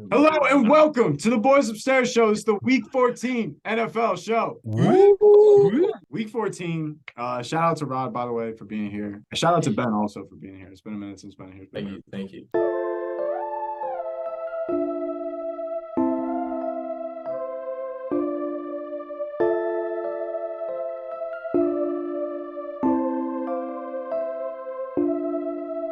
Hello and welcome to the Boys Upstairs Show. It's the Week 14 NFL show. Woo! Week 14. Shout out to Rod, by the way, for being here. Shout out to Ben also for being here. It's been a minute since Ben here. Thank you.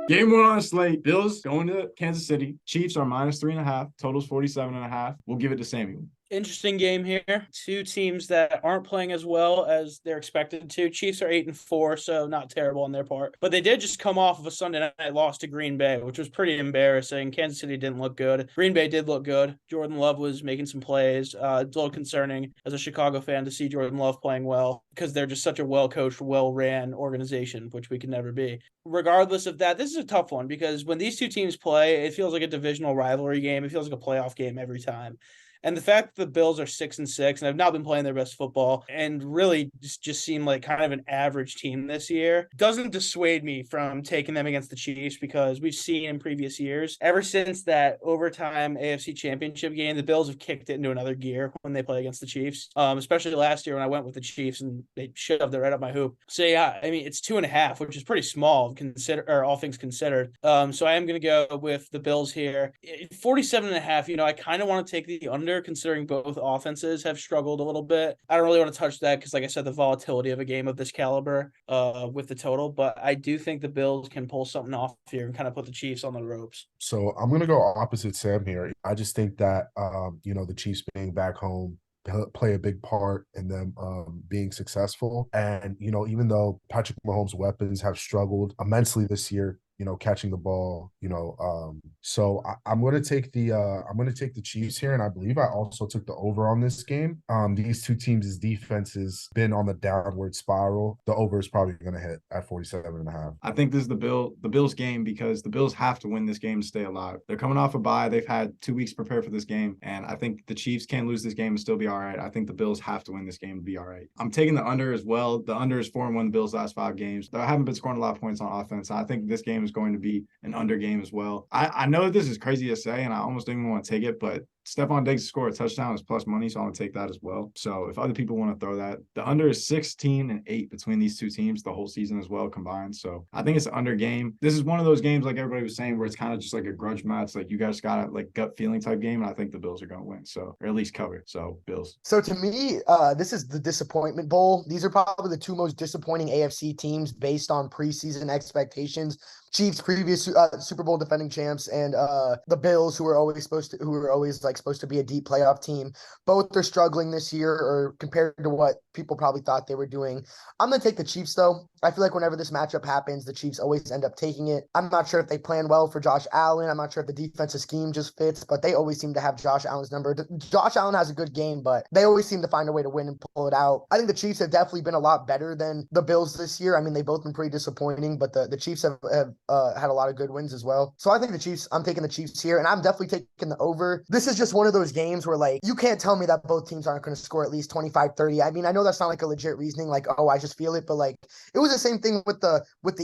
Game one on the slate. Bills going to Kansas City. Chiefs are -3.5. Totals 47.5. We'll give it to Samuel. Interesting game here. Two teams that aren't playing as well as they're expected to. Chiefs are 8-4, so not terrible on their part. But they did just come off of a Sunday night loss to Green Bay, which was pretty embarrassing. Kansas City didn't look good. Green Bay did look good. Jordan Love was making some plays. It's a little concerning as a Chicago fan to see Jordan Love playing well because they're just such a well-coached, well-ran organization, which we can never be. Regardless of that, this is a tough one because when these two teams play, it feels like a divisional rivalry game. It feels like a playoff game every time. And the fact that the Bills are 6-6 and have not been playing their best football and really just seem like kind of an average team this year doesn't dissuade me from taking them against the Chiefs because we've seen in previous years, ever since that overtime AFC Championship game, the Bills have kicked it into another gear when they play against the Chiefs, especially last year when I went with the Chiefs and they shoved it right up my hoop. So, yeah, I mean, it's 2.5, which is pretty small, all things considered. So I am going to go with the Bills here. 47.5, I kind of want to take the under considering both offenses have struggled a little bit. I don't really want to touch that because, like I said, the volatility of a game of this caliber with the total, but I do think the Bills can pull something off here and kind of put the Chiefs on the ropes. So I'm going to go opposite Sam here. I just think that, the Chiefs being back home play a big part in them being successful. And, even though Patrick Mahomes' weapons have struggled immensely this year, catching the ball, so I'm going to take the Chiefs here. And I believe I also took the over on this game. These two teams' defense has been on the downward spiral. The over is probably going to hit at 47.5. I think this is the Bills game because the Bills have to win this game to stay alive. They're coming off a bye. They've had 2 weeks to prepare for this game. And I think the Chiefs can lose this game and still be all right. I think the Bills have to win this game to be all right. I'm taking the under as well. The under is 4-1 the Bills' last 5 games. They haven't been scoring a lot of points on offense. I think this game is going to be an under game as well. I know that this is crazy to say, and I almost don't even want to take it, but Stephon Diggs to score a touchdown is plus money, so I'm going to take that as well. So if other people want to throw that, the under is 16-8 between these two teams the whole season as well combined. So I think it's an under game. This is one of those games, like everybody was saying, where it's kind of just like a grudge match. Like you guys got a like gut feeling type game, and I think the Bills are going to win. So, or at least cover. So Bills. So to me, this is the disappointment bowl. These are probably the two most disappointing AFC teams based on preseason expectations. Chiefs, previous Super Bowl defending champs, and the Bills, who were always supposed to be a deep playoff team. Both are struggling this year, or compared to what people probably thought they were doing. I'm gonna take the Chiefs though. I feel like whenever this matchup happens, the Chiefs always end up taking it. I'm not sure if they plan well for Josh Allen. I'm not sure if the defensive scheme just fits, but they always seem to have Josh Allen's number. Josh Allen has a good game, but they always seem to find a way to win and pull it out. I think the Chiefs have definitely been a lot better than the Bills this year. I mean, they've both been pretty disappointing, but the Chiefs have had a lot of good wins as well. So I think I'm taking the Chiefs here, and I'm definitely taking the over. This is just one of those games where, like, you can't tell me that both teams aren't going to score at least 25, 30. I mean, I know that's not like a legit reasoning, like, oh, I just feel it, but like, it was the same thing with the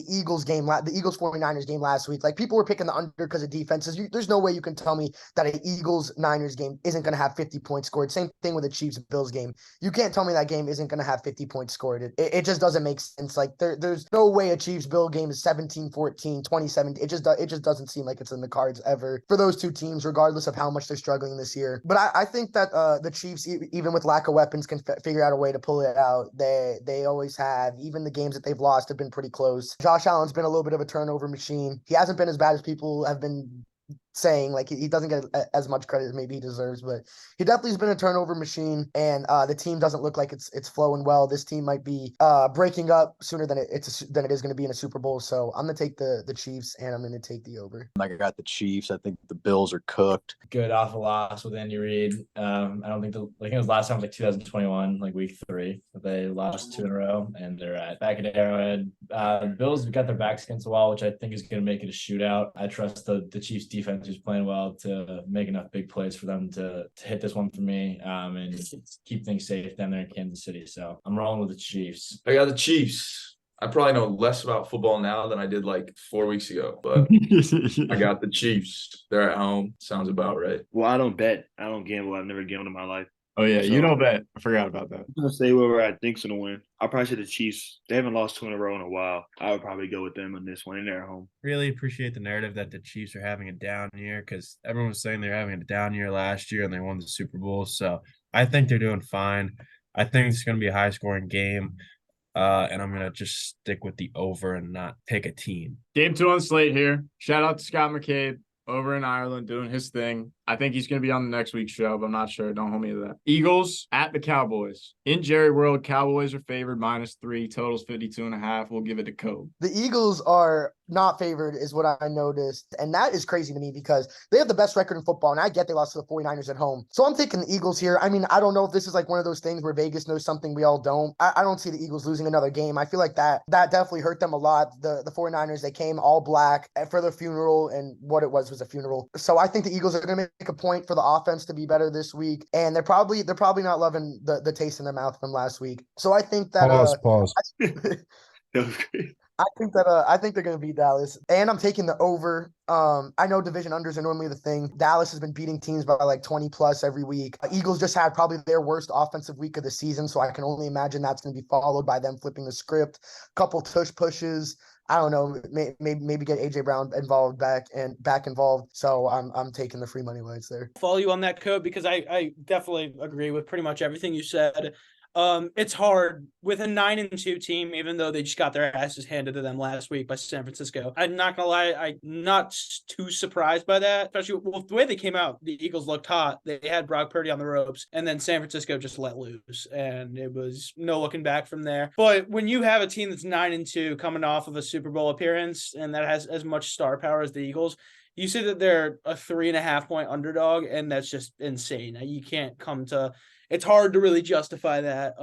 Eagles game, the Eagles 49ers game last week. Like, people were picking the under because of defenses. There's no way you can tell me that an Eagles Niners game isn't going to have 50 points scored. Same thing with the Chiefs Bills game. You can't tell me that game isn't going to have 50 points scored. It just doesn't make sense. Like, there's no way a Chiefs Bill game is 17-14, 27. It just doesn't seem like it's in the cards ever for those two teams, regardless of how much they're struggling this year. But I think that the Chiefs, even with lack of weapons, can figure out a way to pull it out. They always have. Even the games that they've lost have been pretty close. Josh Allen's been a little bit of a turnover machine. He hasn't been as bad as people have been saying. Like, he doesn't get as much credit as maybe he deserves, but he definitely has been a turnover machine, and the team doesn't look like it's flowing well. This team might be breaking up sooner than it is going to be in a Super Bowl. So I'm going to take the Chiefs, and I'm going to take the over. I got the Chiefs. I think the Bills are cooked. Good off a loss with Andy Reid. I don't think I think it was last time was like 2021, like week 3. They lost 2 in a row, and they're back at Arrowhead. The Bills have got their backs against the wall, which I think is going to make it a shootout. I trust the Chiefs defense, who's playing well, to make enough big plays for them to hit this one for me and keep things safe down there in Kansas City. So I'm rolling with the Chiefs. I got the Chiefs. I probably know less about football now than I did like 4 weeks ago, but I got the Chiefs. They're at home. Sounds about right. Well, I don't bet. I don't gamble. I've never gambled in my life. Oh yeah, you So- don't bet. I forgot about that. I'm gonna say whoever I think's gonna win. I'll probably say the Chiefs. They haven't lost 2 in a row in a while. I would probably go with them on this one, and they're at home. Really appreciate the narrative that the Chiefs are having a down year because everyone was saying they're having a down year last year and they won the Super Bowl. So I think they're doing fine. I think it's going to be a high scoring game. And I'm going to just stick with the over and not pick a team. Game 2 on the slate here. Shout out to Scott McCabe over in Ireland doing his thing. I think he's going to be on the next week's show, but I'm not sure. Don't hold me to that. Eagles at the Cowboys. In Jerry World, Cowboys are favored -3. Totals 52.5. We'll give it to Coby. The Eagles are not favored is what I noticed. And that is crazy to me because they have the best record in football. And I get they lost to the 49ers at home. So I'm taking the Eagles here. I mean, I don't know if this is like one of those things where Vegas knows something we all don't. I don't see the Eagles losing another game. I feel like that definitely hurt them a lot. The 49ers, they came all black for their funeral, and what it was a funeral. So I think the Eagles are going to make a point for the offense to be better this week. And they're probably not loving the taste in their mouth from last week. So I think that Pause. That was great. I think they're going to beat Dallas, and I'm taking the over. I know division unders are normally the thing. Dallas has been beating teams by like 20 plus every week. Eagles just had probably their worst offensive week of the season, so I can only imagine that's going to be followed by them flipping the script, couple tush pushes. I don't know, maybe get AJ Brown back involved. So I'm taking the free money lights there. Follow you on that, code, because I definitely agree with pretty much everything you said. It's hard with a 9-2 team, even though they just got their asses handed to them last week by San Francisco. I'm not gonna lie, I'm not too surprised by that, especially with the way they came out. The Eagles looked hot. They had Brock Purdy on the ropes, and then San Francisco just let loose, and it was no looking back from there. But when you have a team that's 9-2 coming off of a Super Bowl appearance and that has as much star power as the Eagles, you say that they're a 3.5 point underdog, and that's just insane. You can't come to. It's hard to really justify that.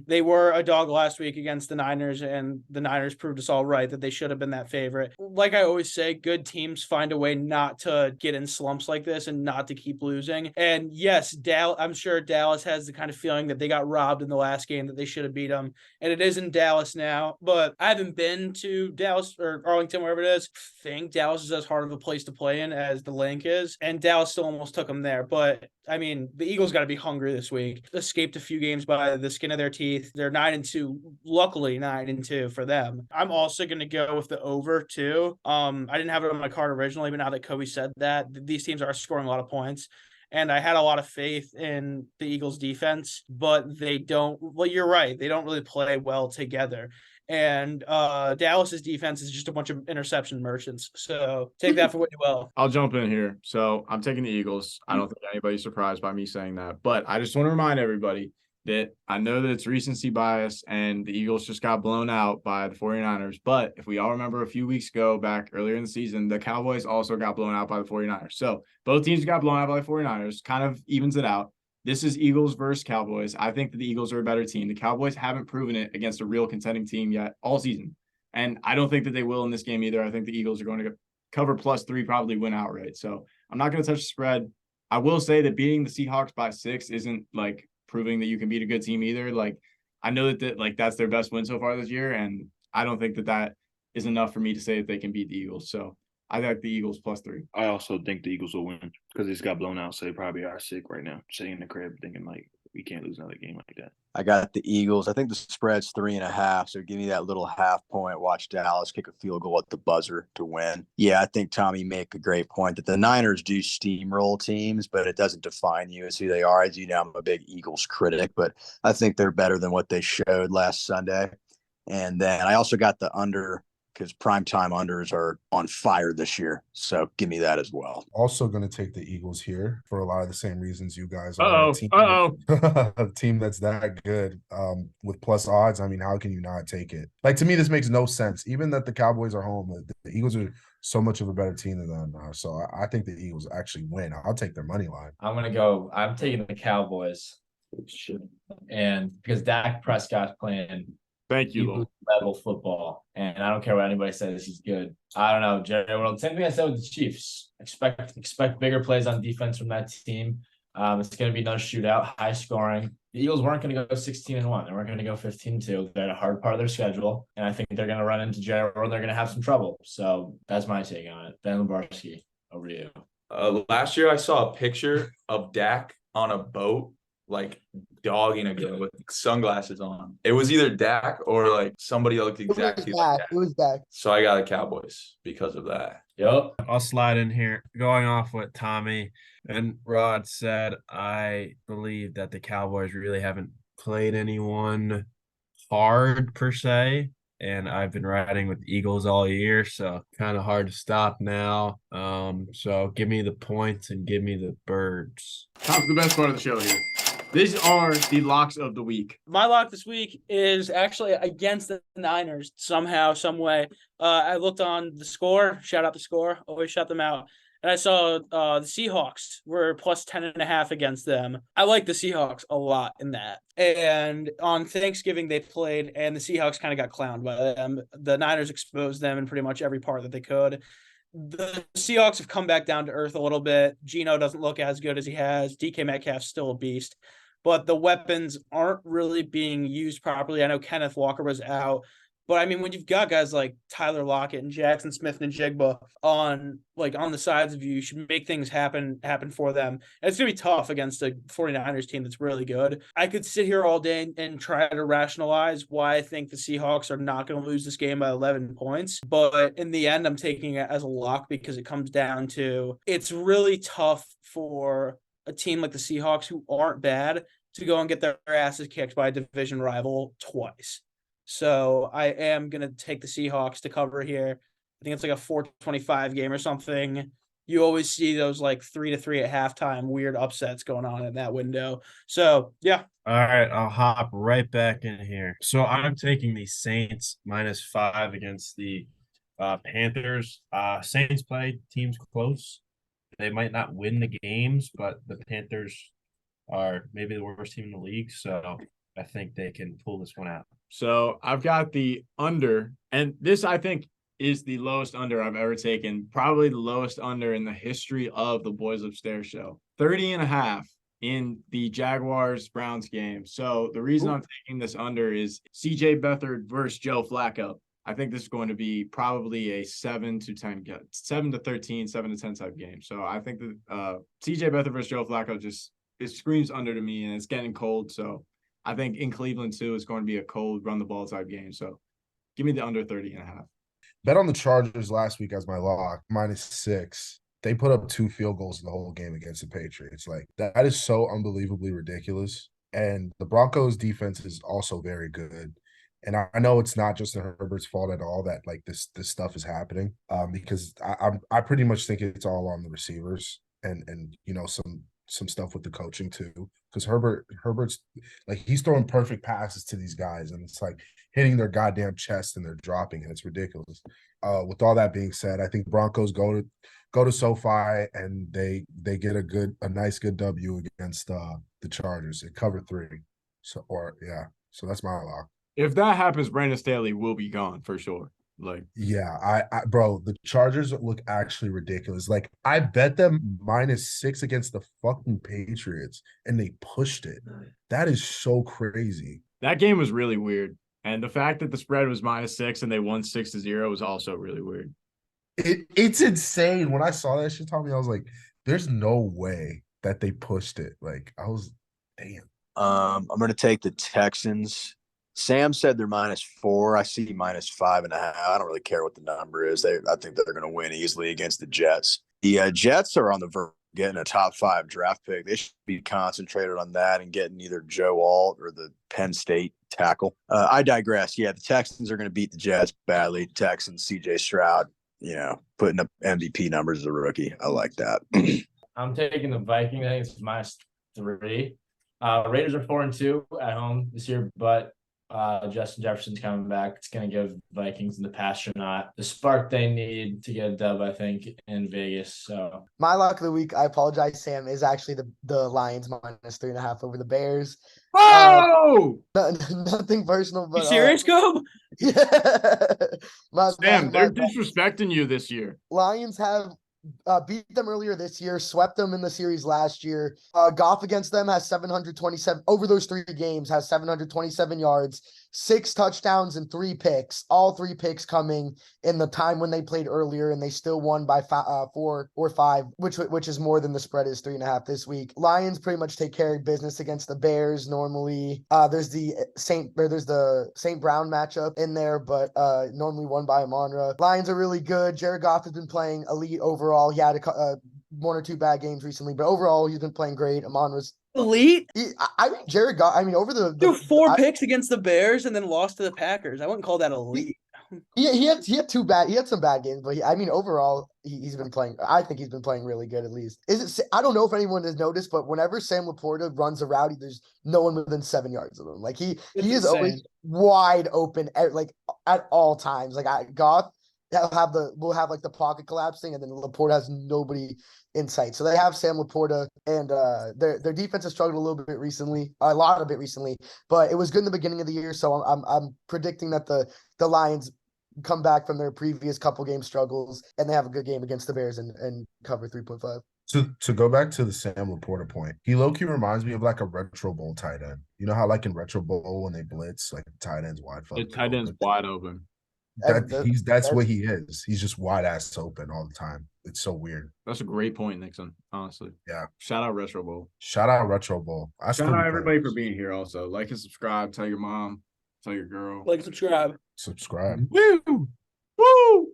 They were a dog last week against the Niners, and the Niners proved us all right that they should have been that favorite. Like I always say, good teams find a way not to get in slumps like this and not to keep losing. And yes, I'm sure Dallas has the kind of feeling that they got robbed in the last game, that they should have beat them. And it is in Dallas now, but I haven't been to Dallas or Arlington, wherever it is. I think Dallas is as hard of a place to play in as the Link is, and Dallas still almost took them there. But I mean, the Eagles got to be hungry this week. Escaped a few games by the skin of their teeth. They're 9-2, luckily 9-2 for them. I'm also going to go with the over too. I didn't have it on my card originally, but now that Coby said that, these teams are scoring a lot of points. And I had a lot of faith in the Eagles defense, but they don't. Well, you're right. They don't really play well together. And Dallas's defense is just a bunch of interception merchants. So take that for what you will. I'll jump in here. So I'm taking the Eagles. I don't think anybody's surprised by me saying that. But I just want to remind everybody that I know that it's recency bias and the Eagles just got blown out by the 49ers. But if we all remember a few weeks ago, back earlier in the season, the Cowboys also got blown out by the 49ers. So both teams got blown out by the 49ers, kind of evens it out. This is Eagles versus Cowboys. I think that the Eagles are a better team. The Cowboys haven't proven it against a real contending team yet all season. And I don't think that they will in this game either. I think the Eagles are going to cover +3, probably win outright. So I'm not going to touch the spread. I will say that beating the Seahawks by 6 isn't like proving that you can beat a good team either. Like, I know that like that's their best win so far this year. And I don't think that is enough for me to say that they can beat the Eagles. So I like the Eagles +3. I also think the Eagles will win because they just got blown out, so they probably are sick right now, sitting in the crib thinking, like, we can't lose another game like that. I got the Eagles. I think the spread's 3.5, so give me that little half point. Watch Dallas kick a field goal at the buzzer to win. Yeah, I think Tommy make a great point that the Niners do steamroll teams, but it doesn't define you as who they are. As you know, I'm a big Eagles critic, but I think they're better than what they showed last Sunday. And then I also got the under, because primetime unders are on fire this year. So give me that as well. Also going to take the Eagles here for a lot of the same reasons you guys are. A team that's that good with plus odds. I mean, how can you not take it? Like, to me, this makes no sense. Even that the Cowboys are home, the Eagles are so much of a better team than them are. So I think the Eagles actually win. I'll take their money line. I'm taking the Cowboys. And because Dak Prescott's playing Thank you, Lowell. level football, and I don't care what anybody says, he's good. I don't know, Jerry. Well, same thing I said with the Chiefs. Expect bigger plays on defense from that team. It's going to be another shootout, high scoring. the Eagles weren't going to go 16-1. They weren't going to go 15-2. They're at a hard part of their schedule, and I think they're going to run into Jared and they're going to have some trouble. So that's my take on it. Ben Lubarksy, over to you. Last year I saw a picture of Dak on a boat, like dogging again with sunglasses on. It was either Dak or like somebody that looked exactly like Dak. It was Dak. So I got the Cowboys because of that. Yep. I'll slide in here. Going off what Tommy and Rod said, I believe that the Cowboys really haven't played anyone hard per se. And I've been riding with Eagles all year, so kind of hard to stop now. So give me the points and give me the birds. Time for the best part of the show here. These are the locks of the week. My lock this week is actually against the Niners somehow, some way. I looked on the score. Shout out the score. Always shout them out. And I saw the Seahawks were plus 10.5 against them. I like the Seahawks a lot in that. And on Thanksgiving they played, and the Seahawks kind of got clowned by them. The Niners exposed them in pretty much every part that they could. The Seahawks have come back down to earth a little bit. Geno doesn't look as good as he has. DK Metcalf's still a beast. But the weapons aren't really being used properly. I know Kenneth Walker was out. But I mean, when you've got guys like Tyler Lockett and Jackson Smith and Jigba on the sides of you, you should make things happen for them. And it's going to be tough against a 49ers team that's really good. I could sit here all day and try to rationalize why I think the Seahawks are not going to lose this game by 11 points. But in the end, I'm taking it as a lock because it comes down to it's really tough for a team like the Seahawks, who aren't bad, to go and get their asses kicked by a division rival twice. So I am going to take the Seahawks to cover here. I think it's like a 425 game or something. You always see those like 3-3 at halftime weird upsets going on in that window. So, yeah. All right, I'll hop right back in here. So I'm taking the Saints -5 against the Panthers. Saints play teams close. They might not win the games, but the Panthers are maybe the worst team in the league. So I think they can pull this one out. So I've got the under, and this I think is the lowest under I've ever taken, probably the lowest under in the history of the Boys Upstairs show. 30.5 in the Jaguars-Browns game. So the reason I'm taking this under is CJ Beathard versus Joe Flacco. I think this is going to be probably a 7-13, 7-10 type game. So I think that CJ Beathard versus Joe Flacco it screams under to me, and it's getting cold. So I think in Cleveland too, it's going to be a cold run the ball type game. So give me the under 30.5. Bet on the Chargers last week as my lock, -6. They put up 2 field goals in the whole game against the Patriots. Like, that is so unbelievably ridiculous. And the Broncos defense is also very good. And I know it's not just the Herbert's fault at all that like this stuff is happening, because I pretty much think it's all on the receivers and you know some stuff with the coaching too. Because Herbert's like he's throwing perfect passes to these guys, and it's like hitting their goddamn chest and they're dropping, and it's ridiculous. With all that being said, I think Broncos go to SoFi and they get a nice good W against the Chargers at cover 3. So that's my lock. If that happens, Brandon Staley will be gone for sure. Like, yeah, bro, the Chargers look actually ridiculous. Like, I bet them -6 against the fucking Patriots, and they pushed it. That is so crazy. That game was really weird, and the fact that the spread was -6 and they won 6-0 was also really weird. It's insane. When I saw that shit, Tommy, I was like, "There's no way that they pushed it." Like, I was, damn. I'm going to take the Texans. Sam said they're -4. I see -5.5. I don't really care what the number is. I think they're going to win easily against the Jets. The Jets are on the verge of getting a top 5 draft pick. They should be concentrated on that and getting either Joe Alt or the Penn State tackle. I digress. Yeah, the Texans are going to beat the Jets badly. Texans, CJ Stroud, putting up MVP numbers as a rookie. I like that. I'm taking the Vikings. I think it's -3. Raiders are 4-2 at home this year, but Justin Jefferson's coming back. It's going to give Vikings in the pastronaut the spark they need to get a dub, I think, in Vegas. So my lock of the week, I apologize, Sam, is actually the Lions -3.5 over the Bears. Oh! Nothing personal, but you serious, Coby? Yeah. Sam, they're disrespecting you this year. Lions have beat them earlier this year, swept them in the series last year. Goff against them has 727 over those 3 games, has 727 yards, 6 touchdowns, and 3 picks. All 3 picks coming in the time when they played earlier, and they still won by 4 or 5, which is more than the spread is 3.5 this week. Lions pretty much take care of business against the Bears normally. There's the Saint Brown matchup in there, but normally won by Amon-Ra. Lions are really good. Jared Goff has been playing elite overall. He had 1 or 2 bad games recently, but overall he's been playing great. Amon-Ra's elite. I mean, Jared Goff. I mean, over Threw 4 picks against the Bears and then lost to the Packers. I wouldn't call that elite. He had some bad games, but overall he's been playing. I think he's been playing really good at least. I don't know if anyone has noticed, but whenever Sam Laporta runs a route, there's no one within 7 yards of him. Like he is always wide open at all times. Like Goff will have like the pocket collapsing, and then Laporta has nobody in sight. So they have Sam Laporta, and their defense has struggled a little bit recently, a lot of it recently, but it was good in the beginning of the year. So I'm predicting that the Lions come back from their previous couple game struggles, and they have a good game against the Bears and cover 3.5. To go back to the Sam Laporta point, he low-key reminds me of like a retro bowl tight end. You know how like in retro bowl when they blitz, like the tight end's wide open. The tight end's wide open. That's what he is. He's just wide ass open all the time. It's so weird. That's a great point, Nickson. Honestly. Yeah. Shout out Retro Bowl. Shout out Retro Bowl. Shout out everybody for being here also. Like and subscribe. Tell your mom. Tell your girl. Like, subscribe. Subscribe. Woo! Woo!